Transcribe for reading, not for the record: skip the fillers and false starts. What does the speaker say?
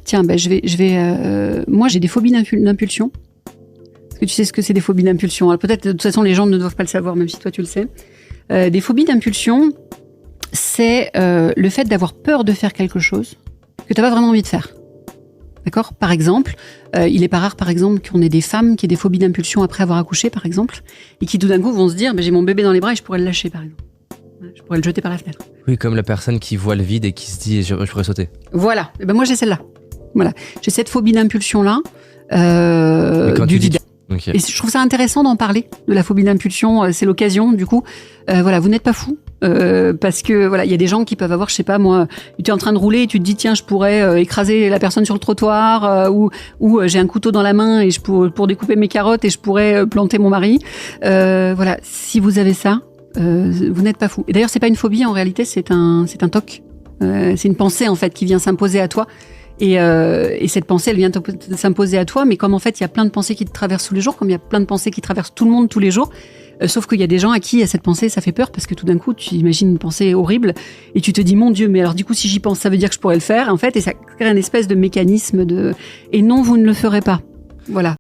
Tiens, moi j'ai des phobies d'impulsion. Est-ce que tu sais ce que c'est des phobies d'impulsion? Alors peut-être de toute façon les gens ne doivent pas le savoir, même si toi tu le sais. Des phobies d'impulsion, c'est le fait d'avoir peur de faire quelque chose que tu n'as pas vraiment envie de faire. D'accord ? Par exemple, il n'est pas rare, par exemple, qu'on ait des femmes qui aient des phobies d'impulsion après avoir accouché, par exemple, et qui tout d'un coup vont se dire j'ai mon bébé dans les bras et je pourrais le lâcher, par exemple. Je pourrais le jeter par la fenêtre. Oui, comme la personne qui voit le vide et qui se dit je pourrais sauter. Voilà. Et ben moi j'ai celle-là. Voilà. J'ai cette phobie d'impulsion-là, du vide. Okay. Et je trouve ça intéressant d'en parler, de la phobie d'impulsion. C'est l'occasion, du coup. Voilà, vous n'êtes pas fous. Parce que voilà, il y a des gens qui peuvent avoir, je sais pas moi, tu es en train de rouler et tu te dis tiens, je pourrais écraser la personne sur le trottoir, ou j'ai un couteau dans la main et pour découper mes carottes et je pourrais planter mon mari. Voilà, si vous avez ça, vous n'êtes pas fou. Et d'ailleurs, c'est pas une phobie, en réalité, c'est un TOC. C'est une pensée en fait qui vient s'imposer à toi. Et cette pensée, elle vient s'imposer à toi, mais comme en fait, il y a plein de pensées qui te traversent tous les jours, comme il y a plein de pensées qui traversent tout le monde tous les jours, sauf qu'il y a des gens à qui cette pensée, ça fait peur, parce que tout d'un coup, tu imagines une pensée horrible, et tu te dis, mon Dieu, mais alors du coup, si j'y pense, ça veut dire que je pourrais le faire, en fait, et ça crée une espèce de mécanisme et non, vous ne le ferez pas. Voilà.